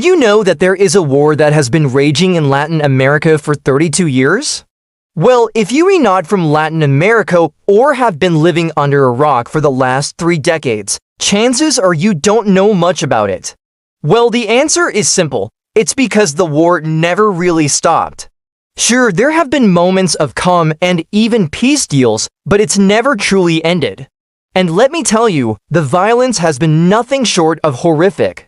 Did you know that there is a war that has been raging in Latin America for 32 years? Well, if you are not from Latin America or have been living under a rock for the last 3 decades, chances are you don't know much about it. Well, the answer is simple. It's because the war never really stopped. Sure, there have been moments of calm and even peace deals, but it's never truly ended. And let me tell you, the violence has been nothing short of horrific.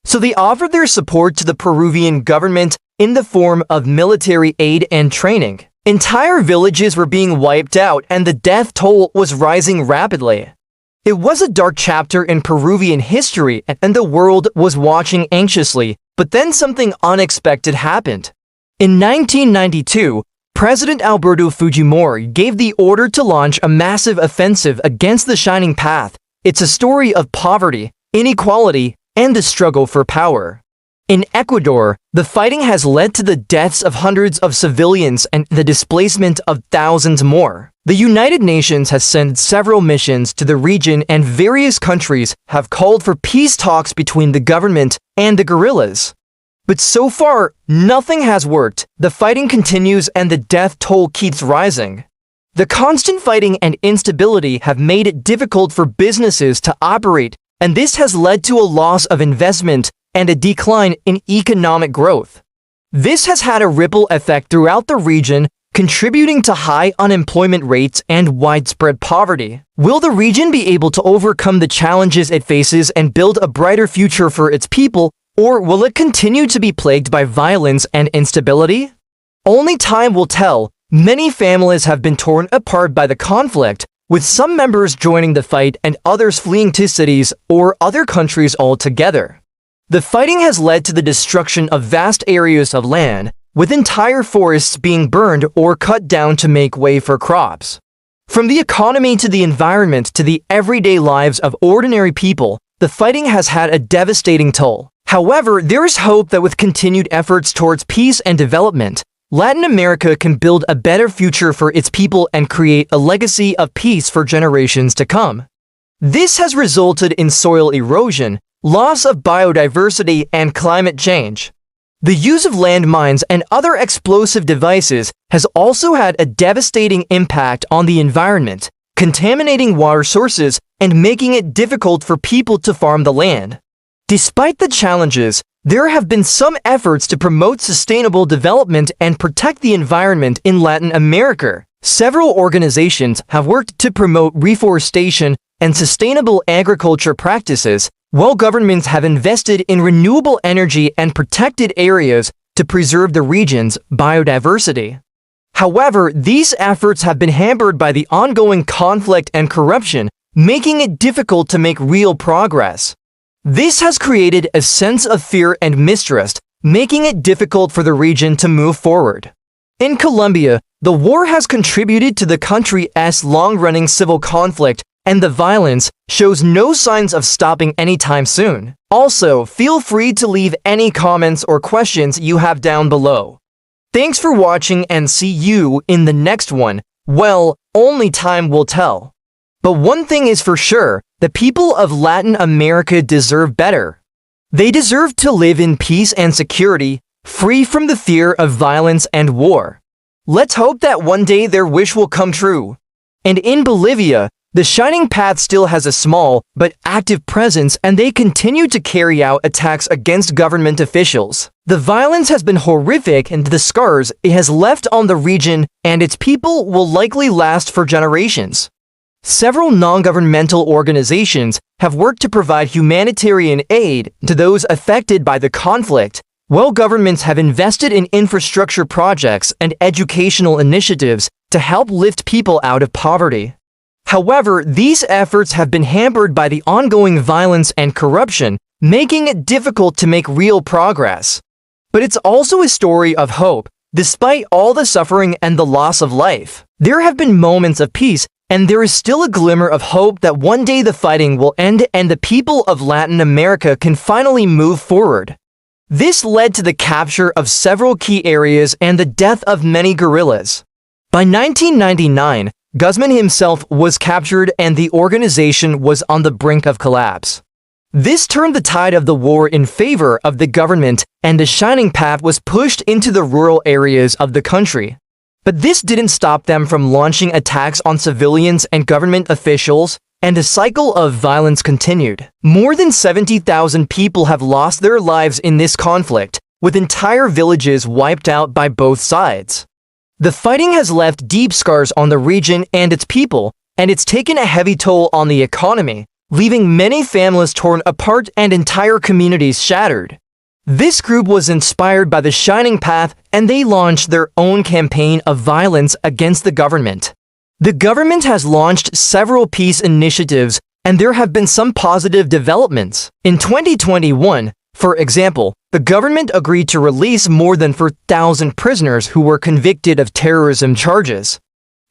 So they offered their support to the Peruvian government in the form of military aid and training. Entire villages were being wiped out and the death toll was rising rapidly. It was a dark chapter in Peruvian history and the world was watching anxiously, but then something unexpected happened. In 1992, President Alberto Fujimori gave the order to launch a massive offensive against the Shining Path. It's a story of poverty, inequality, and the struggle for power. In Ecuador, the fighting has led to the deaths of hundreds of civilians and the displacement of thousands more. The United Nations has sent several missions to the region and various countries have called for peace talks between the government and the guerrillas. But so far, nothing has worked. The fighting continues and the death toll keeps rising. The constant fighting and instability have made it difficult for businesses to operate, and this has led to a loss of investment and a decline in economic growth. This has had a ripple effect throughout the region, contributing to high unemployment rates and widespread poverty. Will the region be able to overcome the challenges it faces and build a brighter future for its people, or will it continue to be plagued by violence and instability? Only time will tell. Many families have been torn apart by the conflict, with some members joining the fight and others fleeing to cities or other countries altogether. The fighting has led to the destruction of vast areas of land, with entire forests being burned or cut down to make way for crops. From the economy to the environment to the everyday lives of ordinary people, the fighting has had a devastating toll. However, there is hope that with continued efforts towards peace and development, Latin America can build a better future for its people and create a legacy of peace for generations to come. This has resulted in soil erosion, loss of biodiversity, and climate change. The use of landmines and other explosive devices has also had a devastating impact on the environment, contaminating water sources and making it difficult for people to farm the land. Despite the challenges, there have been some efforts to promote sustainable development and protect the environment in Latin America. Several organizations have worked to promote reforestation and sustainable agriculture practices, while governments have invested in renewable energy and protected areas to preserve the region's biodiversity. However, these efforts have been hampered by the ongoing conflict and corruption, making it difficult to make real progress. This has created a sense of fear and mistrust, making it difficult for the region to move forward. In Colombia, the war has contributed to the country's long-running civil conflict, and the violence shows no signs of stopping anytime soon. Also, feel free to leave any comments or questions you have down below. Thanks for watching and see you in the next one. Well, only time will tell. But one thing is for sure, the people of Latin America deserve better. They deserve to live in peace and security, free from the fear of violence and war. Let's hope that one day their wish will come true. And in Bolivia, the Shining Path still has a small but active presence and they continue to carry out attacks against government officials. The violence has been horrific and the scars it has left on the region and its people will likely last for generations. Several non-governmental organizations have worked to provide humanitarian aid to those affected by the conflict, while governments have invested in infrastructure projects and educational initiatives to help lift people out of poverty. However, these efforts have been hampered by the ongoing violence and corruption, making it difficult to make real progress. But it's also a story of hope. Despite all the suffering and the loss of life, there have been moments of peace, and there is still a glimmer of hope that one day the fighting will end and the people of Latin America can finally move forward. This led to the capture of several key areas and the death of many guerrillas. By 1999, Guzman himself was captured and the organization was on the brink of collapse. This turned the tide of the war in favor of the government, and the shining path was pushed into the rural areas of the country. But this didn't stop them from launching attacks on civilians and government officials, and the cycle of violence continued. More than 70,000 people have lost their lives in this conflict, with entire villages wiped out by both sides. The fighting has left deep scars on the region and its people, and it's taken a heavy toll on the economy, leaving many families torn apart and entire communities shattered. This group was inspired by the Shining Path, and they launched their own campaign of violence against the government. The government has launched several peace initiatives, and there have been some positive developments. In 2021, for example, the government agreed to release more than 4,000 prisoners who were convicted of terrorism charges.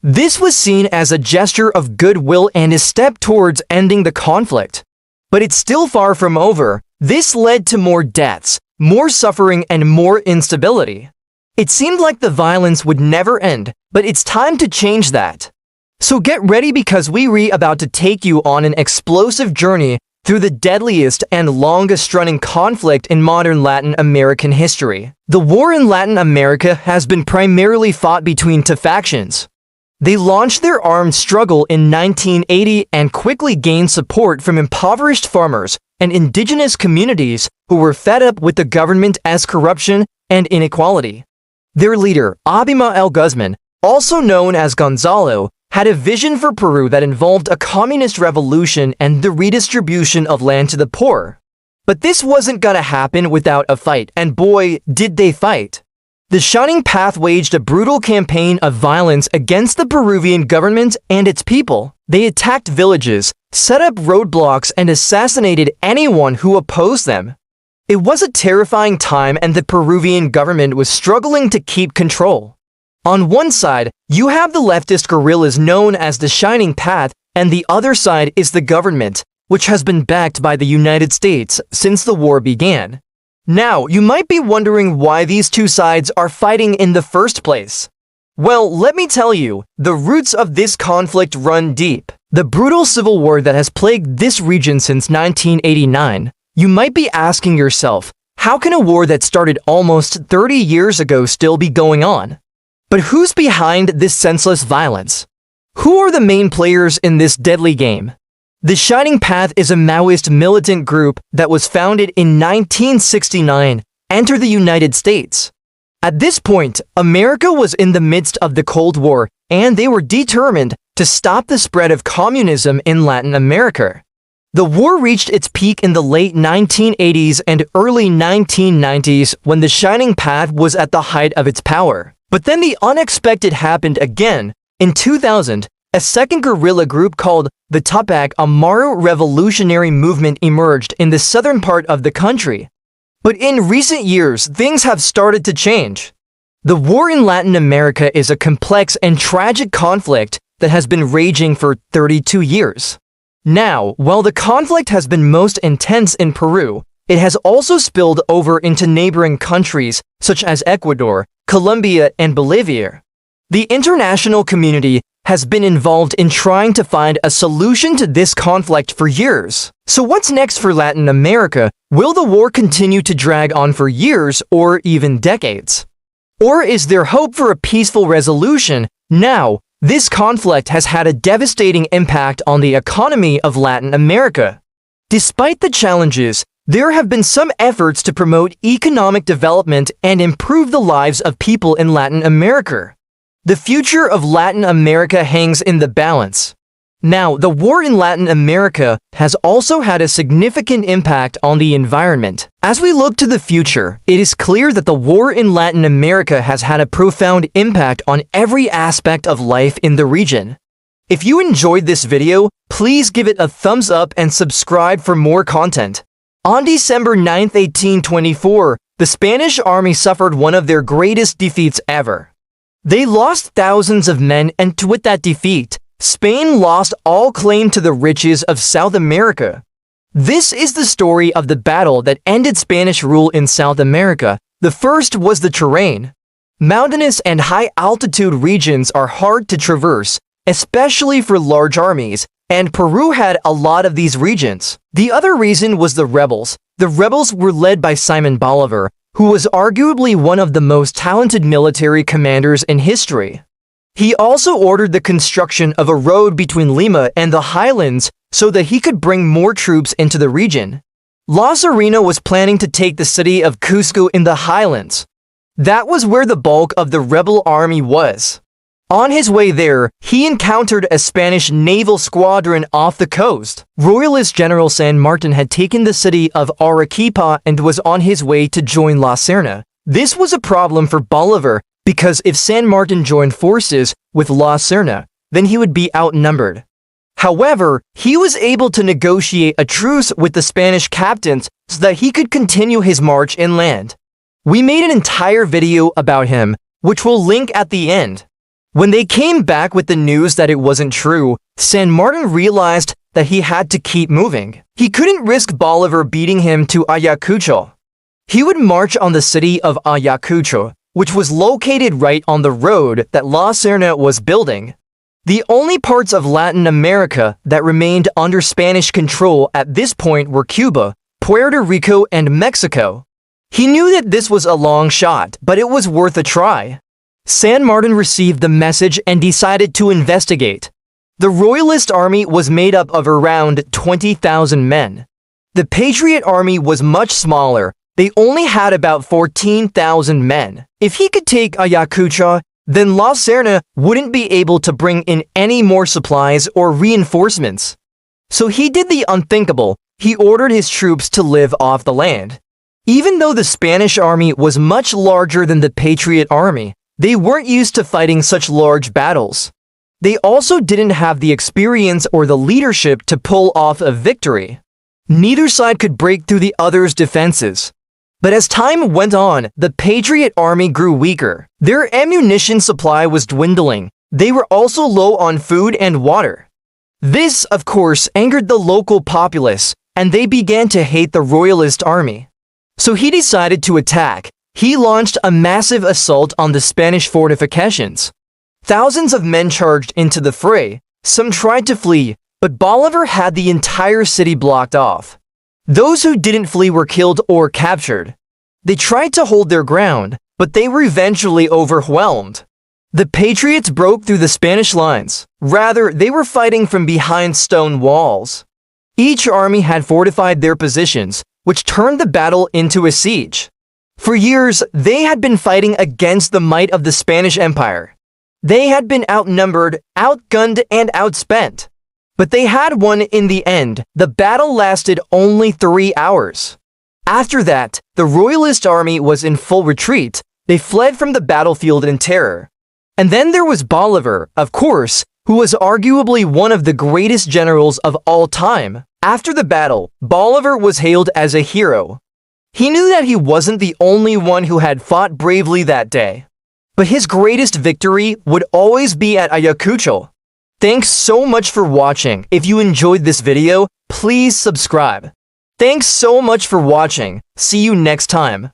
This was seen as a gesture of goodwill and a step towards ending the conflict. But it's still far from over. This led to more deaths, more suffering, and more instability. It seemed like the violence would never end, but it's time to change that. So get ready, because we're about to take you on an explosive journey through the deadliest and longest-running conflict in modern Latin American history. The war in Latin America has been primarily fought between two factions. They launched their armed struggle in 1980 and quickly gained support from impoverished farmers and indigenous communities who were fed up with the government's corruption and inequality. Their leader, Abimael Guzman, also known as Gonzalo, had a vision for Peru that involved a communist revolution and the redistribution of land to the poor. But this wasn't gonna happen without a fight, and boy, did they fight. The Shining Path waged a brutal campaign of violence against the Peruvian government and its people. They attacked villages, set up roadblocks, and assassinated anyone who opposed them. It was a terrifying time, and the Peruvian government was struggling to keep control. On one side, you have the leftist guerrillas known as the Shining Path, and the other side is the government, which has been backed by the United States since the war began. Now, you might be wondering why these two sides are fighting in the first place. Well, let me tell you, the roots of this conflict run deep. The brutal civil war that has plagued this region since 1989. You might be asking yourself, how can a war that started almost 30 years ago still be going on? But who's behind this senseless violence? Who are the main players in this deadly game? The Shining Path is a Maoist militant group that was founded in 1969, entered the United States. At this point, America was in the midst of the Cold War, and they were determined to stop the spread of communism in Latin America. The war reached its peak in the late 1980s and early 1990s when the Shining Path was at the height of its power. But then the unexpected happened again. In 2000, a second guerrilla group called the Tupac Amaru Revolutionary Movement emerged in the southern part of the country. But in recent years, things have started to change. The war in Latin America is a complex and tragic conflict that has been raging for 32 years. Now, while the conflict has been most intense in Peru, it has also spilled over into neighboring countries such as Ecuador, Colombia, and Bolivia. The international community has been involved in trying to find a solution to this conflict for years. So what's next for Latin America? Will the war continue to drag on for years or even decades? Or is there hope for a peaceful resolution? Now, this conflict has had a devastating impact on the economy of Latin America. Despite the challenges, there have been some efforts to promote economic development and improve the lives of people in Latin America. The future of Latin America hangs in the balance. Now, the war in Latin America has also had a significant impact on the environment. As we look to the future, it is clear that the war in Latin America has had a profound impact on every aspect of life in the region. If you enjoyed this video, please give it a thumbs up and subscribe for more content. On December 9, 1824, the Spanish army suffered one of their greatest defeats ever. They lost thousands of men, and with that defeat, Spain lost all claim to the riches of South America. This is the story of the battle that ended Spanish rule in South America. The first was the terrain. Mountainous and high-altitude regions are hard to traverse, especially for large armies, and Peru had a lot of these regions. The other reason was the rebels. The rebels were led by Simon Bolivar, who was arguably one of the most talented military commanders in history. He also ordered the construction of a road between Lima and the highlands so that he could bring more troops into the region. La Serena was planning to take the city of Cusco in the highlands. That was where the bulk of the rebel army was. On his way there, he encountered a Spanish naval squadron off the coast. Royalist General San Martin had taken the city of Arequipa and was on his way to join La Serna. This was a problem for Bolivar because if San Martin joined forces with La Serna, then he would be outnumbered. However, he was able to negotiate a truce with the Spanish captains so that he could continue his march inland. We made an entire video about him, which we'll link at the end. When they came back with the news that it wasn't true, San Martin realized that he had to keep moving. He couldn't risk Bolivar beating him to Ayacucho. He would march on the city of Ayacucho, which was located right on the road that La Serna was building. The only parts of Latin America that remained under Spanish control at this point were Cuba, Puerto Rico, and Mexico. He knew that this was a long shot, but it was worth a try. San Martin received the message and decided to investigate. The Royalist army was made up of around 20,000 men. The Patriot army was much smaller. They only had about 14,000 men. If he could take Ayacucho, then La Serna wouldn't be able to bring in any more supplies or reinforcements. So he did the unthinkable. He ordered his troops to live off the land. Even though the Spanish army was much larger than the Patriot army, they weren't used to fighting such large battles. They also didn't have the experience or the leadership to pull off a victory. Neither side could break through the other's defenses. But as time went on, the Patriot army grew weaker. Their ammunition supply was dwindling. They were also low on food and water. This, of course, angered the local populace, and they began to hate the Royalist army. So he decided to attack. He launched a massive assault on the Spanish fortifications. Thousands of men charged into the fray. Some tried to flee, but Bolivar had the entire city blocked off. Those who didn't flee were killed or captured. They tried to hold their ground, but they were eventually overwhelmed. The Patriots broke through the Spanish lines. Rather, they were fighting from behind stone walls. Each army had fortified their positions, which turned the battle into a siege. For years, they had been fighting against the might of the Spanish Empire. They had been outnumbered, outgunned, and outspent. But they had won in the end. The battle lasted only 3 hours. After that, the Royalist army was in full retreat. They fled from the battlefield in terror. And then there was Bolivar, of course, who was arguably one of the greatest generals of all time. After the battle, Bolivar was hailed as a hero. He knew that he wasn't the only one who had fought bravely that day. But his greatest victory would always be at Ayacucho. Thanks so much for watching. If you enjoyed this video, please subscribe. Thanks so much for watching. See you next time.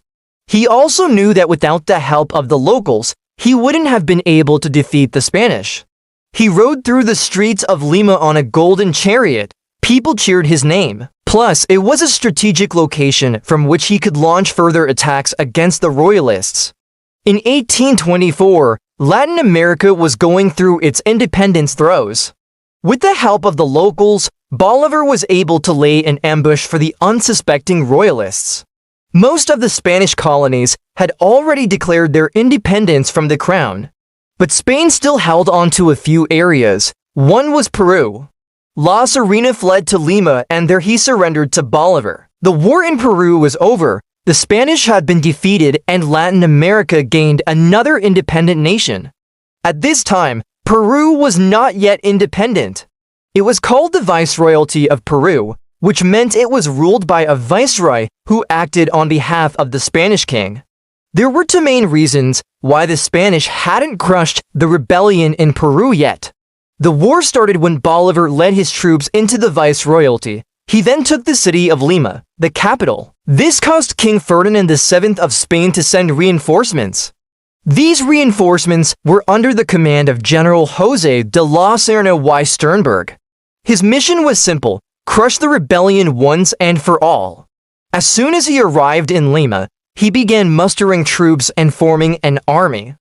He also knew that without the help of the locals, he wouldn't have been able to defeat the Spanish. He rode through the streets of Lima on a golden chariot. People cheered his name. Plus, it was a strategic location from which he could launch further attacks against the Royalists. In 1824, Latin America was going through its independence throes. With the help of the locals, Bolivar was able to lay an ambush for the unsuspecting Royalists. Most of the Spanish colonies had already declared their independence from the crown. But Spain still held on to a few areas. One was Peru. La Serena fled to Lima and there he surrendered to Bolivar. The war in Peru was over. The Spanish had been defeated and Latin America gained another independent nation. At this time, Peru was not yet independent. It was called the Viceroyalty of Peru, which meant it was ruled by a viceroy who acted on behalf of the Spanish king. There were two main reasons why the Spanish hadn't crushed the rebellion in Peru yet. The war started when Bolivar led his troops into the Viceroyalty. He then took the city of Lima, the capital. This caused King Ferdinand VII of Spain to send reinforcements. These reinforcements were under the command of General José de la Serna y Sternberg. His mission was simple: crush the rebellion once and for all. As soon as he arrived in Lima, he began mustering troops and forming an army.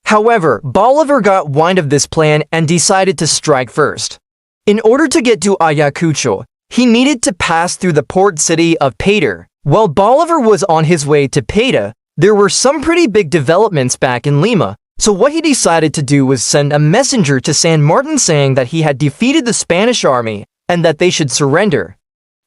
However, Bolivar got wind of this plan and decided to strike first. In order to get to Ayacucho, he needed to pass through the port city of Pater. While Bolivar was on his way to Pater, there were some pretty big developments back in Lima, so what he decided to do was send a messenger to San Martin saying that he had defeated the Spanish army and that they should surrender.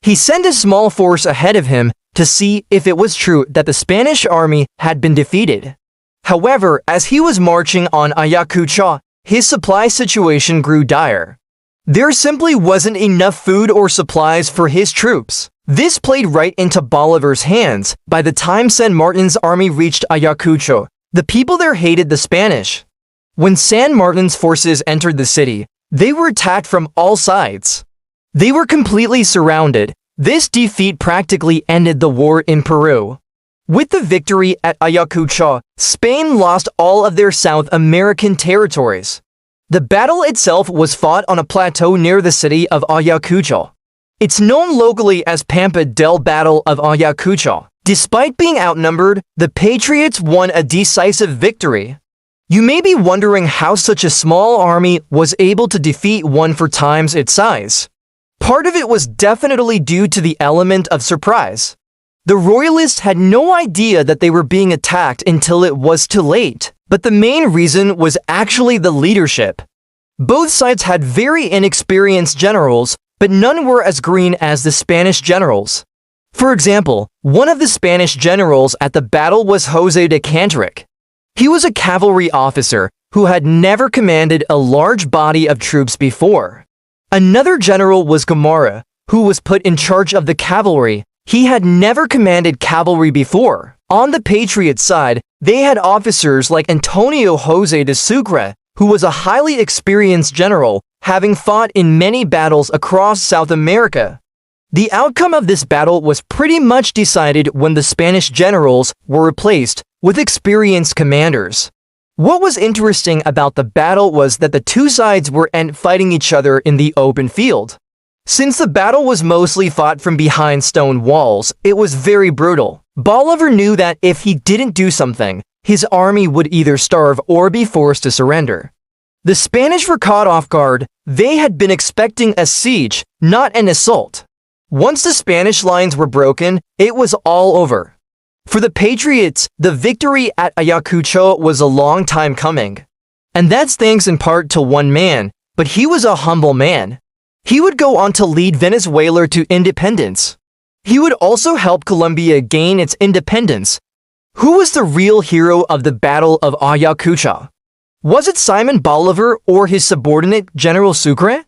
He sent a small force ahead of him to see if it was true that the Spanish army had been defeated. However, as he was marching on Ayacucho, his supply situation grew dire. There simply wasn't enough food or supplies for his troops. This played right into Bolivar's hands. By the time San Martin's army reached Ayacucho, the people there hated the Spanish. When San Martin's forces entered the city, they were attacked from all sides. They were completely surrounded. This defeat practically ended the war in Peru. With the victory at Ayacucho, Spain lost all of their South American territories. The battle itself was fought on a plateau near the city of Ayacucho. It's known locally as Pampa del Battle of Ayacucho. Despite being outnumbered, the Patriots won a decisive victory. You may be wondering how such a small army was able to defeat one 4 times its size. Part of it was definitely due to the element of surprise. The Royalists had no idea that they were being attacked until it was too late, but the main reason was actually the leadership. Both sides had very inexperienced generals, but none were as green as the Spanish generals. For example, one of the Spanish generals at the battle was José de Canteric. He was a cavalry officer who had never commanded a large body of troops before. Another general was Gamarra, who was put in charge of the cavalry. He had never commanded cavalry before. On the Patriot side, they had officers like Antonio José de Sucre, who was a highly experienced general, having fought in many battles across South America. The outcome of this battle was pretty much decided when the Spanish generals were replaced with experienced commanders. What was interesting about the battle was that the two sides were fighting each other in the open field. Since the battle was mostly fought from behind stone walls, it was very brutal. Bolivar knew that if he didn't do something, his army would either starve or be forced to surrender. The Spanish were caught off guard. They had been expecting a siege, not an assault. Once the Spanish lines were broken, it was all over. For the Patriots, the victory at Ayacucho was a long time coming. And that's thanks in part to one man, but he was a humble man. He would go on to lead Venezuela to independence. He would also help Colombia gain its independence. Who was the real hero of the Battle of Ayacucho? Was it Simon Bolivar or his subordinate General Sucre?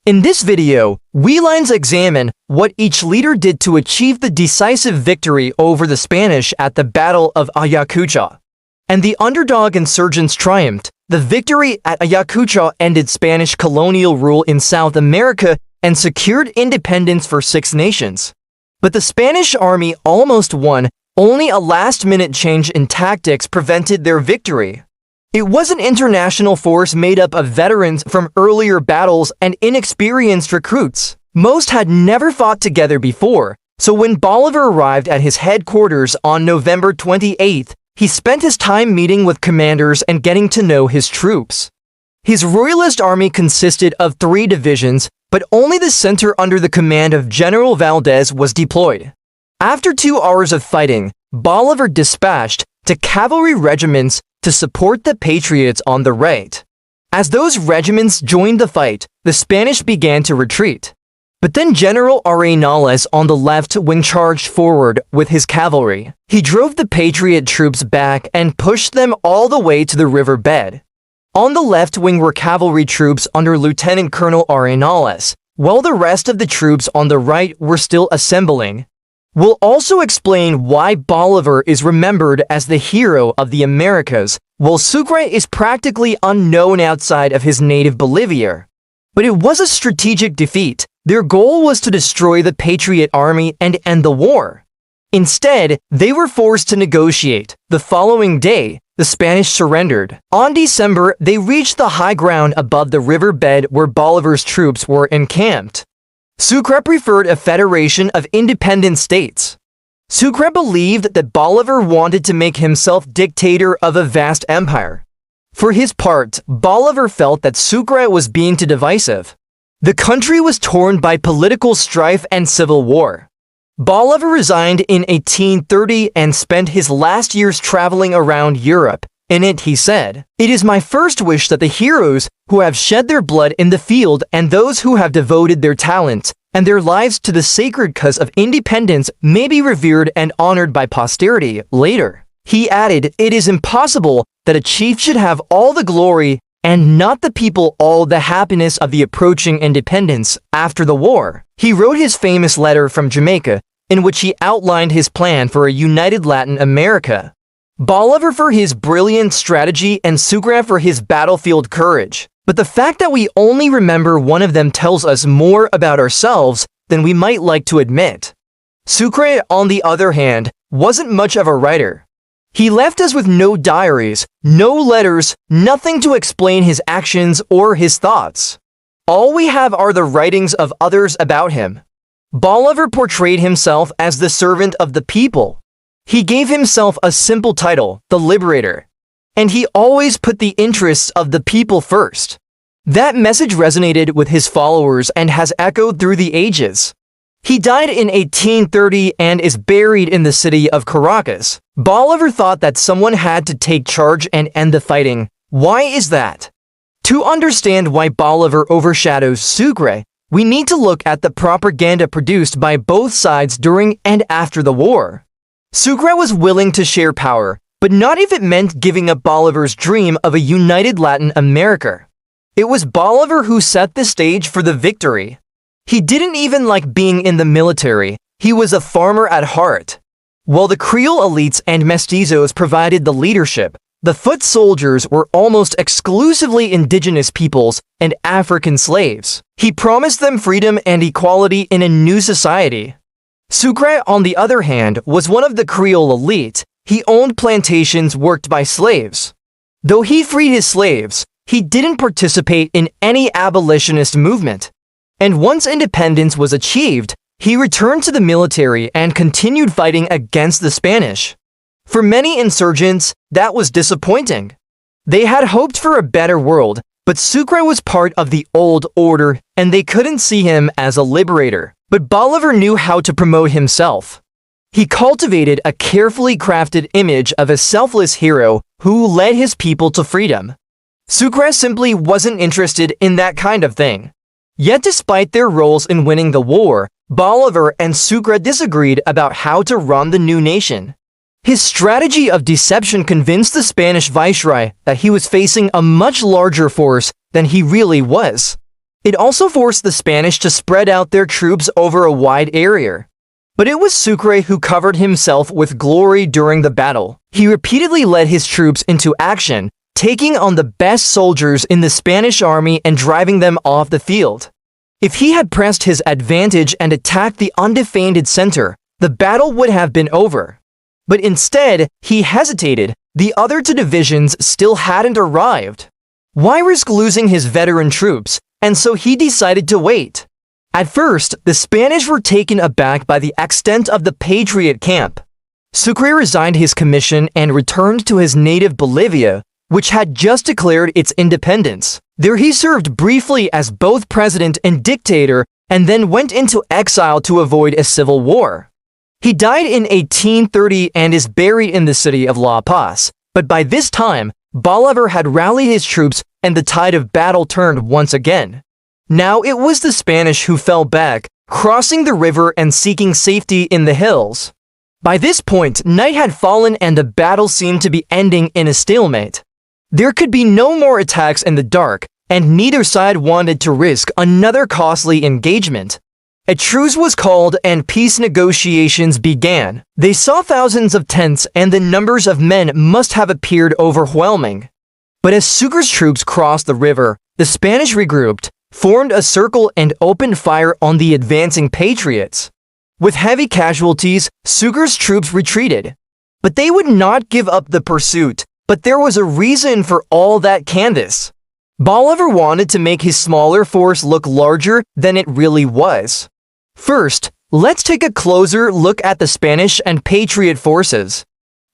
In this video, we examine what each leader did to achieve the decisive victory over the Spanish at the Battle of Ayacucho. And the underdog insurgents triumphed. The victory at Ayacucho ended Spanish colonial rule in South America and secured independence for 6 nations. But the Spanish army almost won. Only a last-minute change in tactics prevented their victory. It was an international force made up of veterans from earlier battles and inexperienced recruits. Most had never fought together before, so when Bolivar arrived at his headquarters on November 28th, he spent his time meeting with commanders and getting to know his troops. His Royalist army consisted of 3 divisions, but only the center under the command of General Valdez was deployed. After 2 hours of fighting, Bolivar dispatched to cavalry regiments to support the Patriots on the right. As those regiments joined the fight, the Spanish began to retreat. But then General Arenales on the left wing charged forward with his cavalry. He drove the Patriot troops back and pushed them all the way to the riverbed. On the left wing were cavalry troops under Lieutenant Colonel Arenales, while the rest of the troops on the right were still assembling. We'll also explain why Bolivar is remembered as the hero of the Americas, while Sucre is practically unknown outside of his native Bolivia. But it was a strategic defeat. Their goal was to destroy the Patriot army and end the war. Instead, they were forced to negotiate. The following day, the Spanish surrendered. On December, they reached the high ground above the riverbed where Bolivar's troops were encamped. Sucre preferred a federation of independent states. Sucre believed that Bolivar wanted to make himself dictator of a vast empire. For his part, Bolivar felt that Sucre was being too divisive. The country was torn by political strife and civil war. Bolivar resigned in 1830 and spent his last years traveling around Europe. In it, he said, "It is my first wish that the heroes who have shed their blood in the field and those who have devoted their talents and their lives to the sacred cause of independence may be revered and honored by posterity later." He added, "It is impossible that a chief should have all the glory and not the people all the happiness of the approaching independence after the war." He wrote his famous letter from Jamaica, in which he outlined his plan for a united Latin America. Bolivar for his brilliant strategy and Sucre for his battlefield courage. But the fact that we only remember one of them tells us more about ourselves than we might like to admit. Sucre, on the other hand, wasn't much of a writer. He left us with no diaries, no letters, nothing to explain his actions or his thoughts. All we have are the writings of others about him. Bolivar portrayed himself as the servant of the people. He gave himself a simple title, the Liberator, and he always put the interests of the people first. That message resonated with his followers and has echoed through the ages. He died in 1830 and is buried in the city of Caracas. Bolivar thought that someone had to take charge and end the fighting. Why is that? To understand why Bolivar overshadows Sucre, we need to look at the propaganda produced by both sides during and after the war. Sucre was willing to share power, but not if it meant giving up Bolivar's dream of a united Latin America. It was Bolivar who set the stage for the victory. He didn't even like being in the military. He was a farmer at heart. While the Creole elites and mestizos provided the leadership, the foot soldiers were almost exclusively indigenous peoples and African slaves. He promised them freedom and equality in a new society. Sucre, on the other hand, was one of the Creole elite. He owned plantations worked by slaves. Though he freed his slaves, he didn't participate in any abolitionist movement. And once independence was achieved, he returned to the military and continued fighting against the Spanish. For many insurgents, that was disappointing. They had hoped for a better world, but Sucre was part of the old order and they couldn't see him as a liberator. But Bolivar knew how to promote himself. He cultivated a carefully crafted image of a selfless hero who led his people to freedom. Sucre simply wasn't interested in that kind of thing. Yet despite their roles in winning the war, Bolivar and Sucre disagreed about how to run the new nation. His strategy of deception convinced the Spanish Viceroy that he was facing a much larger force than he really was. It also forced the Spanish to spread out their troops over a wide area. But it was Sucre who covered himself with glory during the battle. He repeatedly led his troops into action, taking on the best soldiers in the Spanish army and driving them off the field. If he had pressed his advantage and attacked the undefended center, the battle would have been over. But instead, he hesitated. The other two divisions still hadn't arrived. Why risk losing his veteran troops? And so he decided to wait. At first, the Spanish were taken aback by the extent of the Patriot camp. Sucre resigned his commission and returned to his native Bolivia, which had just declared its independence. There he served briefly as both president and dictator and then went into exile to avoid a civil war. He died in 1830 and is buried in the city of La Paz, but by this time, Bolivar had rallied his troops and the tide of battle turned once again. Now it was the Spanish who fell back, crossing the river and seeking safety in the hills. By this point, night had fallen and the battle seemed to be ending in a stalemate. There could be no more attacks in the dark, and neither side wanted to risk another costly engagement. A truce was called and peace negotiations began. They saw thousands of tents and the numbers of men must have appeared overwhelming. But as Sucre's troops crossed the river, the Spanish regrouped, formed a circle and opened fire on the advancing patriots. With heavy casualties, Sucre's troops retreated. But they would not give up the pursuit, but there was a reason for all that canvas. Bolivar wanted to make his smaller force look larger than it really was. First, let's take a closer look at the Spanish and Patriot forces.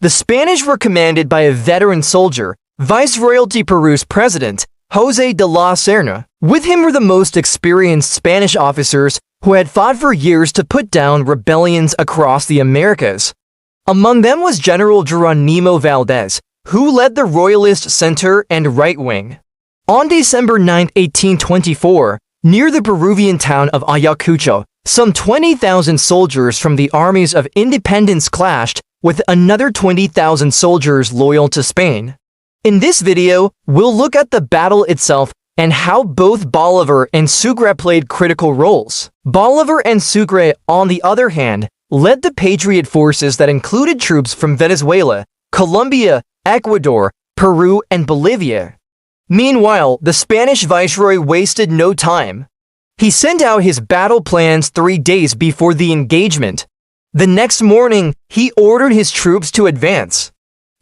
The Spanish were commanded by a veteran soldier, Viceroyalty Peru's president, José de la Serna. With him were the most experienced Spanish officers who had fought for years to put down rebellions across the Americas. Among them was General Geronimo Valdez, who led the Royalist center and right wing. On December 9, 1824, near the Peruvian town of Ayacucho, some 20,000 soldiers from the armies of independence clashed with another 20,000 soldiers loyal to Spain. In this video, we'll look at the battle itself and how both Bolivar and Sucre played critical roles. Bolivar and Sucre, on the other hand, led the Patriot forces that included troops from Venezuela, Colombia, Ecuador, Peru, and Bolivia. Meanwhile, the Spanish viceroy wasted no time. He sent out his battle plans 3 days before the engagement. The next morning, he ordered his troops to advance.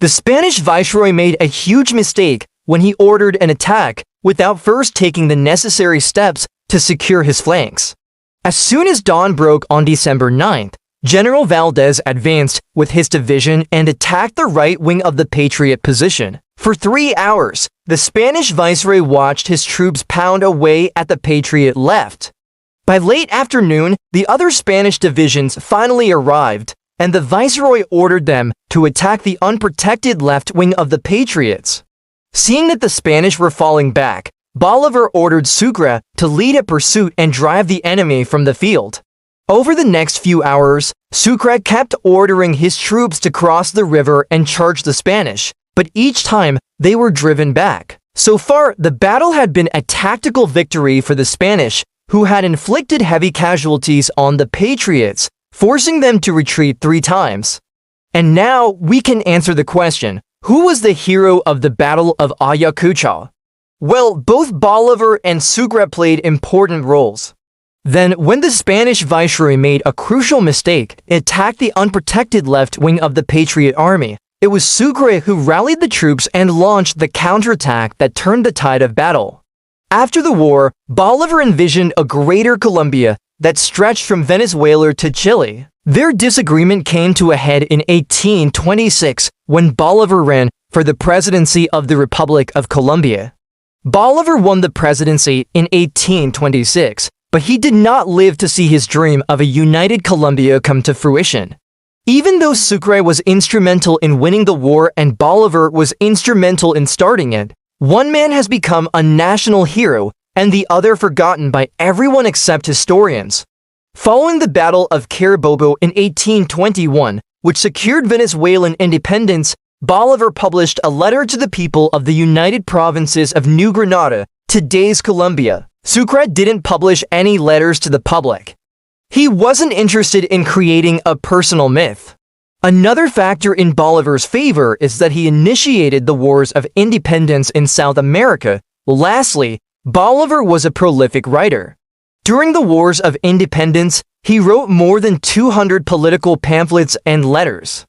The Spanish viceroy made a huge mistake when he ordered an attack without first taking the necessary steps to secure his flanks. As soon as dawn broke on December 9th, General Valdez advanced with his division and attacked the right wing of the Patriot position. For 3 hours, the Spanish viceroy watched his troops pound away at the Patriot left. By late afternoon, the other Spanish divisions finally arrived, and the viceroy ordered them to attack the unprotected left wing of the Patriots. Seeing that the Spanish were falling back, Bolivar ordered Sucre to lead a pursuit and drive the enemy from the field. Over the next few hours, Sucre kept ordering his troops to cross the river and charge the Spanish, but each time they were driven back. So far, the battle had been a tactical victory for the Spanish, who had inflicted heavy casualties on the Patriots, forcing them to retreat 3 times. And now we can answer the question, who was the hero of the Battle of Ayacucho? Well, both Bolivar and Sucre played important roles. Then, when the Spanish viceroy made a crucial mistake, it attacked the unprotected left wing of the Patriot army, it was Sucre who rallied the troops and launched the counterattack that turned the tide of battle. After the war, Bolivar envisioned a greater Colombia that stretched from Venezuela to Chile. Their disagreement came to a head in 1826 when Bolivar ran for the presidency of the Republic of Colombia. Bolivar won the presidency in 1826, but he did not live to see his dream of a united Colombia come to fruition. Even though Sucre was instrumental in winning the war and Bolivar was instrumental in starting it, one man has become a national hero and the other forgotten by everyone except historians. Following the Battle of Carabobo in 1821, which secured Venezuelan independence, Bolivar published a letter to the people of the United Provinces of New Granada, today's Colombia. Sucre didn't publish any letters to the public. He wasn't interested in creating a personal myth. Another factor in Bolivar's favor is that he initiated the wars of independence in South America. Lastly, Bolivar was a prolific writer. During the Wars of Independence, he wrote more than 200 political pamphlets and letters.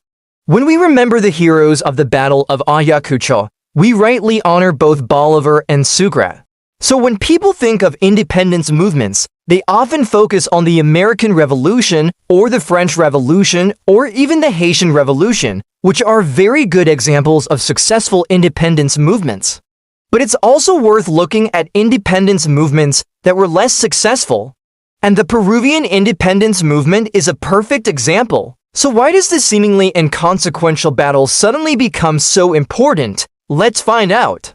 When we remember the heroes of the Battle of Ayacucho, we rightly honor both Bolivar and Sucre. So when people think of independence movements, they often focus on the American Revolution or the French Revolution or even the Haitian Revolution, which are very good examples of successful independence movements. But it's also worth looking at independence movements that were less successful. And the Peruvian independence movement is a perfect example. So why does this seemingly inconsequential battle suddenly become so important? Let's find out.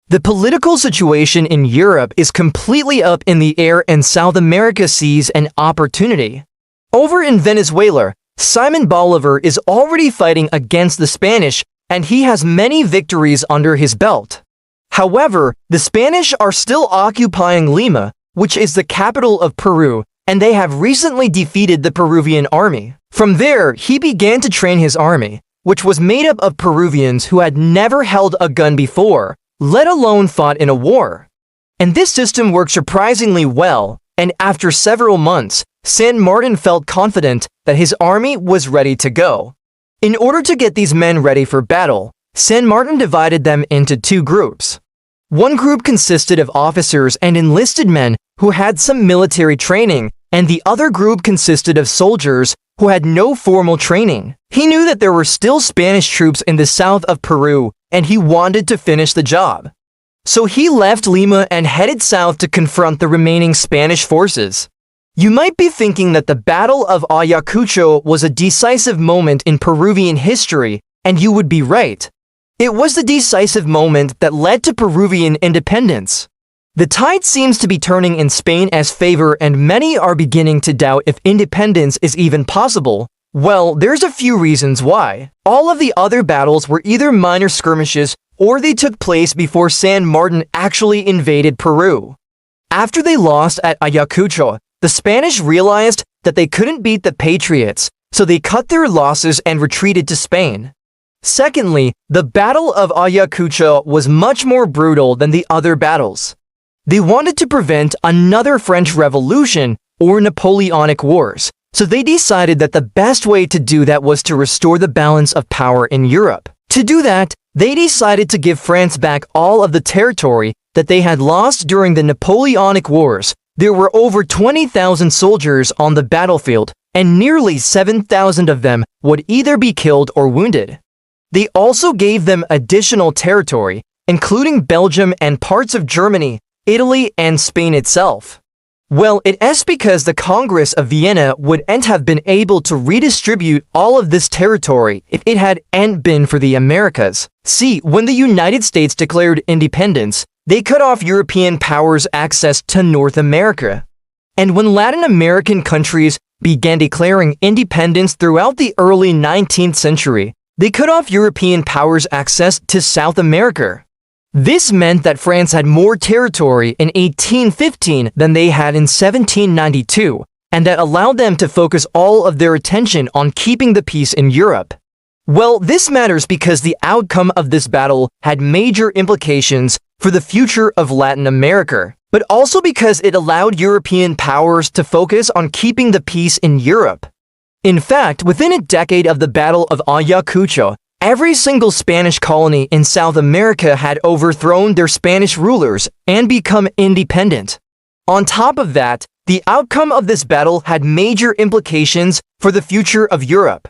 The political situation in Europe is completely up in the air and South America sees an opportunity. Over in Venezuela, Simon Bolivar is already fighting against the Spanish and he has many victories under his belt. However, the Spanish are still occupying Lima, which is the capital of Peru, and they have recently defeated the Peruvian army. From there, he began to train his army, which was made up of Peruvians who had never held a gun before, let alone fought in a war. And this system worked surprisingly well, and after several months, San Martin felt confident that his army was ready to go. In order to get these men ready for battle, San Martin divided them into 2 groups. One group consisted of officers and enlisted men who had some military training, and the other group consisted of soldiers who had no formal training. He knew that there were still Spanish troops in the south of Peru, and he wanted to finish the job. So he left Lima and headed south to confront the remaining Spanish forces. You might be thinking that the Battle of Ayacucho was a decisive moment in Peruvian history, and you would be right. It was the decisive moment that led to Peruvian independence. The tide seems to be turning in Spain's favor, and many are beginning to doubt if independence is even possible. Well, there's a few reasons why. All of the other battles were either minor skirmishes or they took place before San Martin actually invaded Peru. After they lost at Ayacucho, the Spanish realized that they couldn't beat the Patriots, so they cut their losses and retreated to Spain. Secondly, the Battle of Ayacucho was much more brutal than the other battles. They wanted to prevent another French Revolution or Napoleonic Wars, so they decided that the best way to do that was to restore the balance of power in Europe. To do that, they decided to give France back all of the territory that they had lost during the Napoleonic Wars. There were over 20,000 soldiers on the battlefield, and nearly 7,000 of them would either be killed or wounded. They also gave them additional territory, including Belgium and parts of Germany, Italy, and Spain itself. Well, it is because the Congress of Vienna wouldn't have been able to redistribute all of this territory if it hadn't been for the Americas. See, when the United States declared independence, they cut off European powers' access to North America. And when Latin American countries began declaring independence throughout the early 19th century, they cut off European powers' access to South America. This meant that France had more territory in 1815 than they had in 1792, and that allowed them to focus all of their attention on keeping the peace in Europe. Well, this matters because the outcome of this battle had major implications for the future of Latin America, but also because it allowed European powers to focus on keeping the peace in Europe. In fact, within a decade of the Battle of Ayacucho, every single Spanish colony in South America had overthrown their Spanish rulers and become independent. On top of that, the outcome of this battle had major implications for the future of Europe.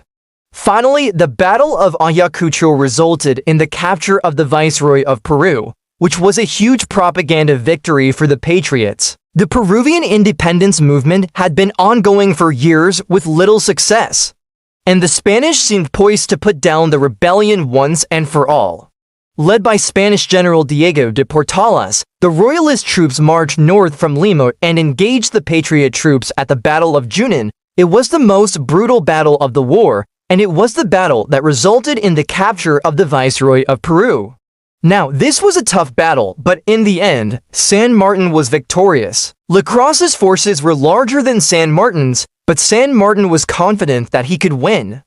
Finally, the Battle of Ayacucho resulted in the capture of the Viceroy of Peru, which was a huge propaganda victory for the Patriots. The Peruvian independence movement had been ongoing for years with little success, and the Spanish seemed poised to put down the rebellion once and for all. Led by Spanish General Diego de Portales, the royalist troops marched north from Lima and engaged the Patriot troops at the Battle of Junin. It was the most brutal battle of the war, and it was the battle that resulted in the capture of the Viceroy of Peru. Now, this was a tough battle, but in the end, San Martin was victorious. Lacrosse's forces were larger than San Martin's, but San Martin was confident that he could win.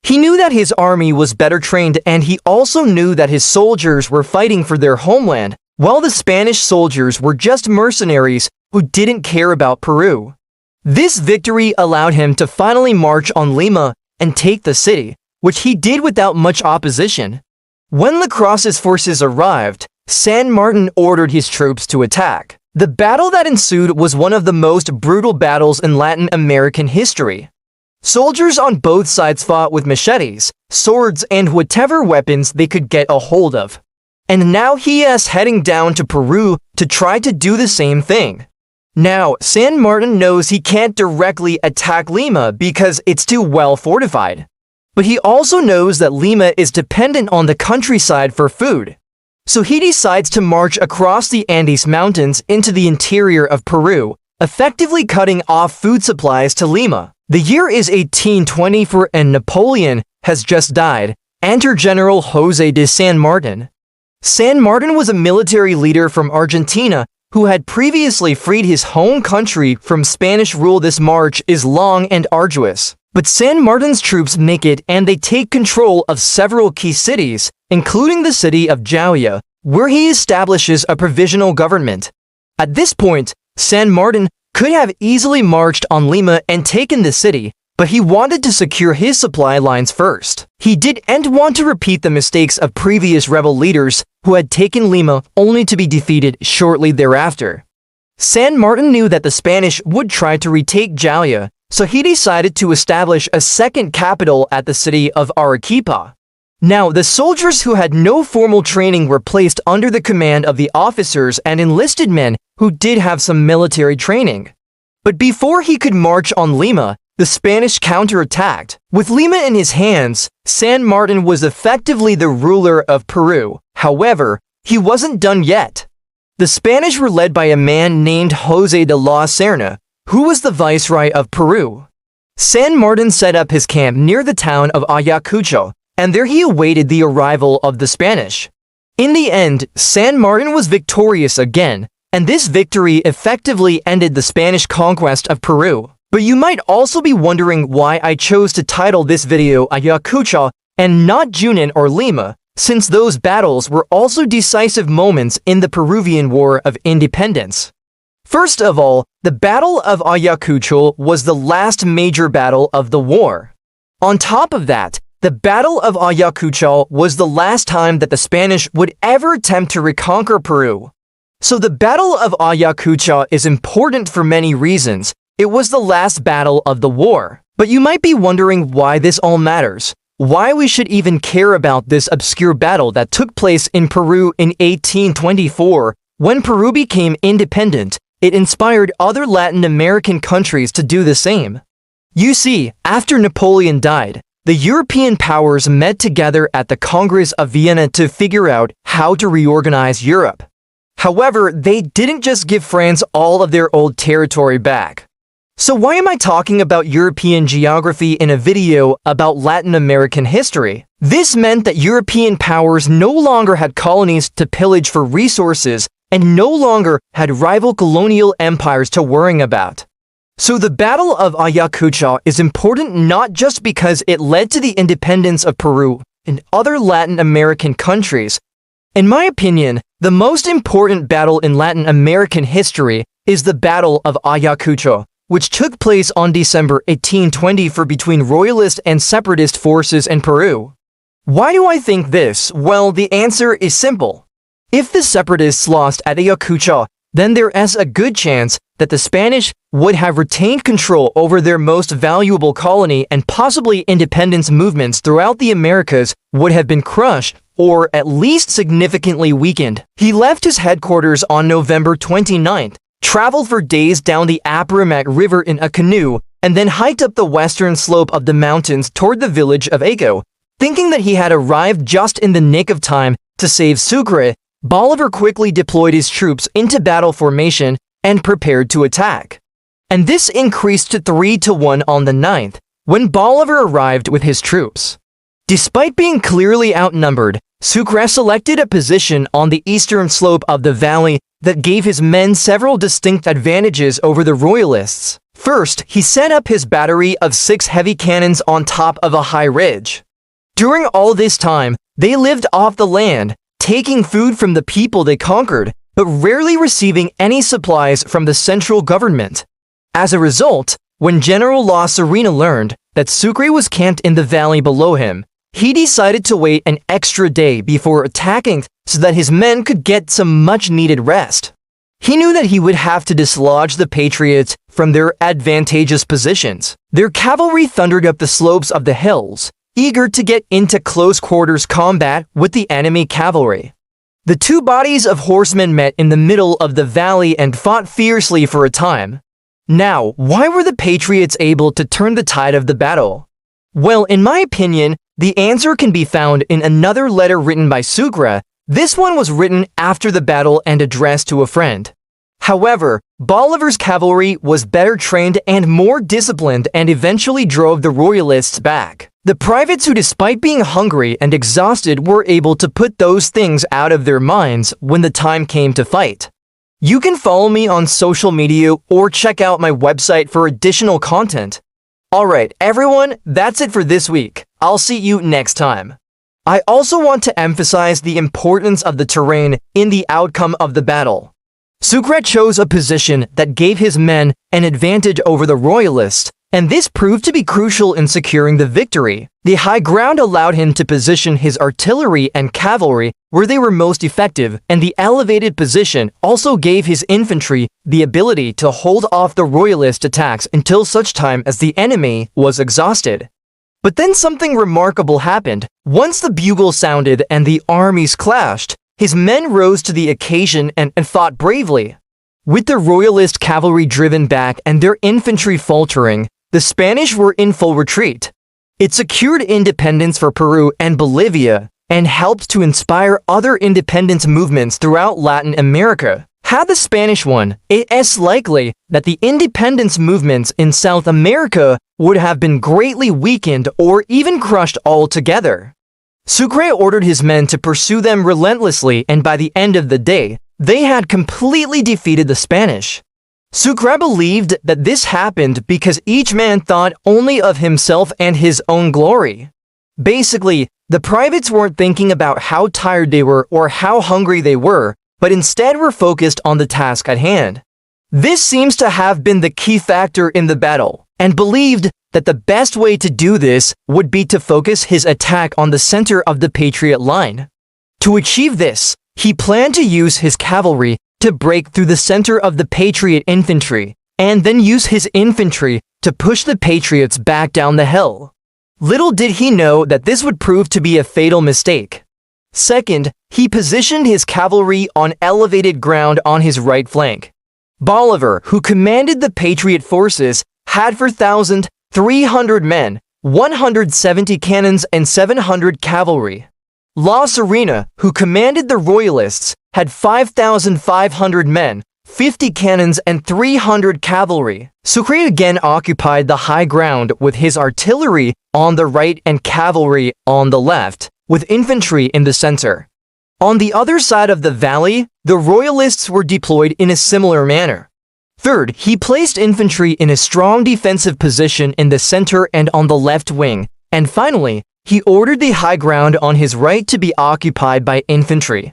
He knew that his army was better trained, and he also knew that his soldiers were fighting for their homeland, while the Spanish soldiers were just mercenaries who didn't care about Peru. This victory allowed him to finally march on Lima and take the city, which he did without much opposition. When Lacrosse's forces arrived, San Martin ordered his troops to attack. The battle that ensued was one of the most brutal battles in Latin American history. Soldiers on both sides fought with machetes, swords, and whatever weapons they could get a hold of. And now he is heading down to Peru to try to do the same thing. Now, San Martin knows he can't directly attack Lima because it's too well fortified. But he also knows that Lima is dependent on the countryside for food. So he decides to march across the Andes Mountains into the interior of Peru, effectively cutting off food supplies to Lima. The year is 1824 and Napoleon has just died. Enter General José de San Martin. San Martin was a military leader from Argentina who had previously freed his home country from Spanish rule. This march is long and arduous, but San Martin's troops make it and they take control of several key cities, including the city of Jauja, where he establishes a provisional government. At this point, San Martin could have easily marched on Lima and taken the city, but he wanted to secure his supply lines first. He didn't want to repeat the mistakes of previous rebel leaders who had taken Lima only to be defeated shortly thereafter. San Martin knew that the Spanish would try to retake Jauja, so he decided to establish a second capital at the city of Arequipa. Now, the soldiers who had no formal training were placed under the command of the officers and enlisted men who did have some military training. But before he could march on Lima, the Spanish counterattacked. With Lima in his hands, San Martin was effectively the ruler of Peru. However, he wasn't done yet. The Spanish were led by a man named José de Serna, who was the Viceroy of Peru. San Martin set up his camp near the town of Ayacucho, and there he awaited the arrival of the Spanish. In the end, San Martin was victorious again, and this victory effectively ended the Spanish conquest of Peru. But you might also be wondering why I chose to title this video Ayacucho and not Junin or Lima, since those battles were also decisive moments in the Peruvian War of Independence. First of all, the Battle of Ayacucho was the last major battle of the war. On top of that, the Battle of Ayacucho was the last time that the Spanish would ever attempt to reconquer Peru. So the Battle of Ayacucho is important for many reasons. It was the last battle of the war. But you might be wondering why this all matters. Why we should even care about this obscure battle that took place in Peru in 1824. When Peru became independent, it inspired other Latin American countries to do the same. You see, after Napoleon died, the European powers met together at the Congress of Vienna to figure out how to reorganize Europe. However, they didn't just give France all of their old territory back. So why am I talking about European geography in a video about Latin American history? This meant that European powers no longer had colonies to pillage for resources and no longer had rival colonial empires to worry about. So the Battle of Ayacucho is important not just because it led to the independence of Peru and other Latin American countries. In my opinion, the most important battle in Latin American history is the Battle of Ayacucho, which took place on December 1820 between royalist and separatist forces in Peru. Why do I think this? Well, the answer is simple. If the separatists lost at Ayacucho, then there is a good chance that the Spanish would have retained control over their most valuable colony and possibly independence movements throughout the Americas would have been crushed or at least significantly weakened. He left his headquarters on November 29th, traveled for days down the Apurimac River in a canoe, and then hiked up the western slope of the mountains toward the village of Ayacucho. Thinking that he had arrived just in the nick of time to save Sucre, Bolivar quickly deployed his troops into battle formation and prepared to attack. And this increased to 3-1 on the 9th, when Bolivar arrived with his troops. Despite being clearly outnumbered, Sucre selected a position on the eastern slope of the valley that gave his men several distinct advantages over the royalists. First, he set up his battery of 6 heavy cannons on top of a high ridge. During all this time, they lived off the land, taking food from the people they conquered, but rarely receiving any supplies from the central government. As a result, when General La Serena learned that Sucre was camped in the valley below him, he decided to wait an extra day before attacking so that his men could get some much-needed rest. He knew that he would have to dislodge the Patriots from their advantageous positions. Their cavalry thundered up the slopes of the hills, eager to get into close-quarters combat with the enemy cavalry. The two bodies of horsemen met in the middle of the valley and fought fiercely for a time. Now, why were the Patriots able to turn the tide of the battle? Well, in my opinion, the answer can be found in another letter written by Sucre. This one was written after the battle and addressed to a friend. However, Bolivar's cavalry was better trained and more disciplined and eventually drove the royalists back. The privates who, despite being hungry and exhausted, were able to put those things out of their minds when the time came to fight. You can follow me on social media or check out my website for additional content. Alright, everyone, that's it for this week. I'll see you next time. I also want to emphasize the importance of the terrain in the outcome of the battle. Sucre chose a position that gave his men an advantage over the royalists, and this proved to be crucial in securing the victory. The high ground allowed him to position his artillery and cavalry where they were most effective, and the elevated position also gave his infantry the ability to hold off the royalist attacks until such time as the enemy was exhausted. But then something remarkable happened. Once the bugle sounded and the armies clashed, his men rose to the occasion and fought bravely. With the royalist cavalry driven back and their infantry faltering, the Spanish were in full retreat. It secured independence for Peru and Bolivia and helped to inspire other independence movements throughout Latin America. Had the Spanish won, it is likely that the independence movements in South America would have been greatly weakened or even crushed altogether. Sucre ordered his men to pursue them relentlessly, and by the end of the day, they had completely defeated the Spanish. Sucre believed that this happened because each man thought only of himself and his own glory. Basically, the privates weren't thinking about how tired they were or how hungry they were, but instead were focused on the task at hand. This seems to have been the key factor in the battle, and believed that the best way to do this would be to focus his attack on the center of the Patriot line. To achieve this, he planned to use his cavalry to break through the center of the Patriot infantry, and then use his infantry to push the Patriots back down the hill. Little did he know that this would prove to be a fatal mistake. Second, he positioned his cavalry on elevated ground on his right flank. Bolivar, who commanded the Patriot forces, had 4,300 men, 170 cannons, and 700 cavalry. La Serena, who commanded the Royalists, had 5,500 men, 50 cannons, and 300 cavalry. Sucre again occupied the high ground with his artillery on the right and cavalry on the left, with infantry in the center. On the other side of the valley, the Royalists were deployed in a similar manner. Third, he placed infantry in a strong defensive position in the center and on the left wing, and finally, he ordered the high ground on his right to be occupied by infantry.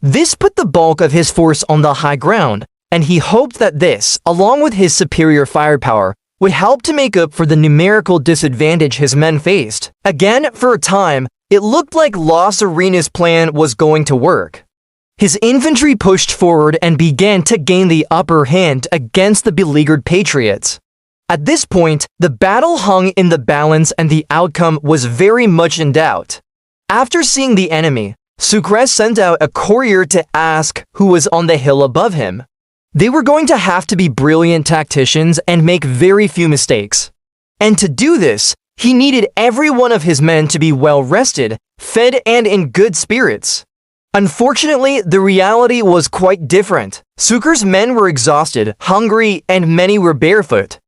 This put the bulk of his force on the high ground, and he hoped that this, along with his superior firepower, would help to make up for the numerical disadvantage his men faced. Again, for a time, it looked like La Serena's plan was going to work. His infantry pushed forward and began to gain the upper hand against the beleaguered Patriots. At this point, the battle hung in the balance and the outcome was very much in doubt. After seeing the enemy, Sucre sent out a courier to ask who was on the hill above him. They were going to have to be brilliant tacticians and make very few mistakes. And to do this, he needed every one of his men to be well rested, fed, and in good spirits. Unfortunately, the reality was quite different. Sucre's men were exhausted, hungry, and many were barefoot.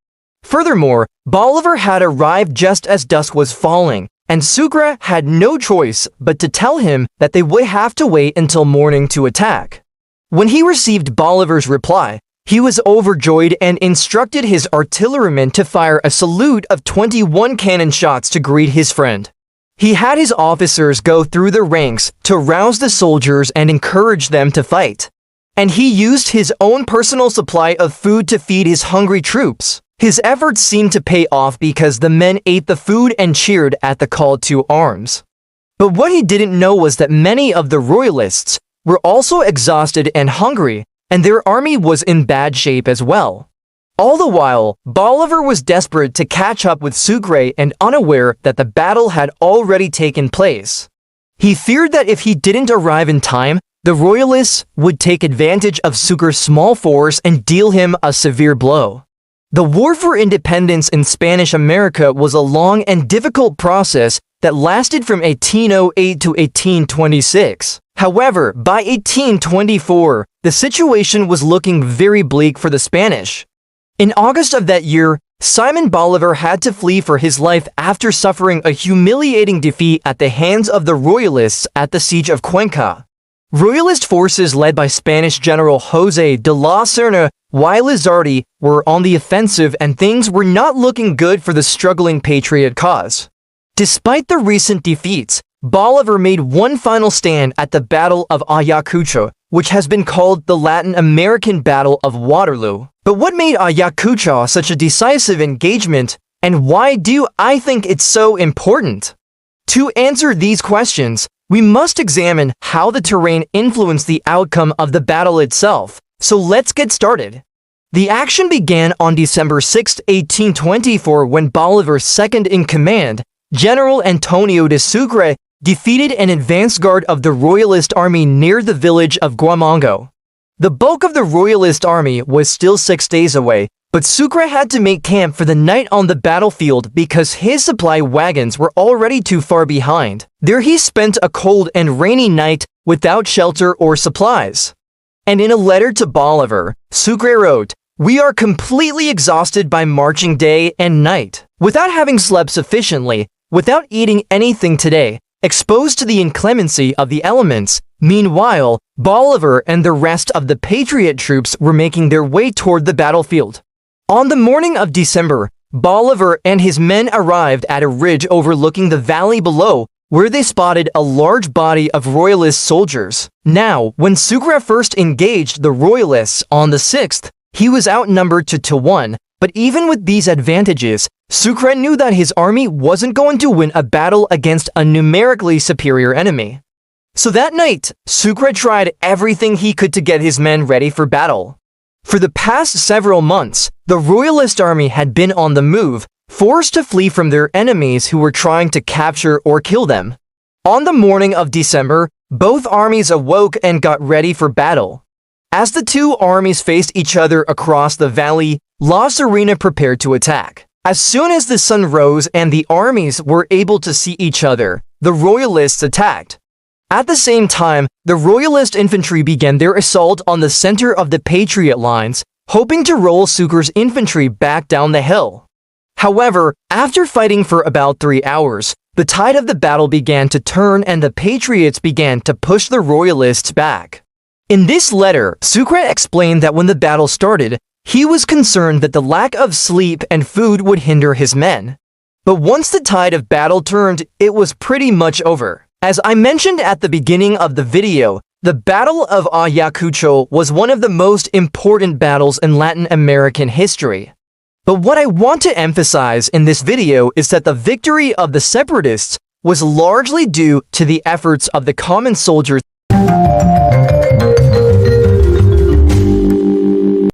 Furthermore, Bolivar had arrived just as dusk was falling, and Sucre had no choice but to tell him that they would have to wait until morning to attack. When he received Bolivar's reply, he was overjoyed and instructed his artillerymen to fire a salute of 21 cannon shots to greet his friend. He had his officers go through the ranks to rouse the soldiers and encourage them to fight. And he used his own personal supply of food to feed his hungry troops. His efforts seemed to pay off because the men ate the food and cheered at the call to arms. But what he didn't know was that many of the Royalists were also exhausted and hungry, and their army was in bad shape as well. All the while, Bolivar was desperate to catch up with Sucre and unaware that the battle had already taken place. He feared that if he didn't arrive in time, the Royalists would take advantage of Sucre's small force and deal him a severe blow. The War for Independence in Spanish America was a long and difficult process that lasted from 1808 to 1826. However, by 1824, the situation was looking very bleak for the Spanish. In August of that year, Simon Bolivar had to flee for his life after suffering a humiliating defeat at the hands of the Royalists at the siege of Cuenca. Royalist forces led by Spanish General José de la Serna y Lizardi were on the offensive, and things were not looking good for the struggling patriot cause. Despite the recent defeats, Bolivar made one final stand at the Battle of Ayacucho, which has been called the Latin American Battle of Waterloo. But what made Ayacucho such a decisive engagement, And why do I think it's so important? To answer these questions, we must examine how the terrain influenced the outcome of the battle itself. So let's get started. The action began on December 6, 1824, when Bolivar's second-in-command, General Antonio de Sucre, defeated an advance guard of the Royalist army near the village of Guamango. The bulk of the Royalist army was still 6 days away, but Sucre had to make camp for the night on the battlefield because his supply wagons were already too far behind. There he spent a cold and rainy night without shelter or supplies. And in a letter to Bolivar, Sucre wrote, "We are completely exhausted by marching day and night, without having slept sufficiently, without eating anything today, exposed to the inclemency of the elements." Meanwhile, Bolivar and the rest of the Patriot troops were making their way toward the battlefield. On the morning of December, Bolivar and his men arrived at a ridge overlooking the valley below, where they spotted a large body of Royalist soldiers. Now, when Sucre first engaged the Royalists on the 6th, he was outnumbered 2-1, but even with these advantages, Sucre knew that his army wasn't going to win a battle against a numerically superior enemy. So that night, Sucre tried everything he could to get his men ready for battle. For the past several months, the Royalist army had been on the move, forced to flee from their enemies who were trying to capture or kill them. On the morning of December, both armies awoke and got ready for battle. As the two armies faced each other across the valley, La Serena prepared to attack. As soon as the sun rose and the armies were able to see each other, the Royalists attacked. At the same time, the Royalist infantry began their assault on the center of the Patriot lines, hoping to roll Sucre's infantry back down the hill. However, after fighting for about 3 hours, the tide of the battle began to turn and the Patriots began to push the Royalists back. In this letter, Sucre explained that when the battle started, he was concerned that the lack of sleep and food would hinder his men. But once the tide of battle turned, it was pretty much over. As I mentioned at the beginning of the video, the Battle of Ayacucho was one of the most important battles in Latin American history. But what I want to emphasize in this video is that the victory of the separatists was largely due to the efforts of the common soldiers.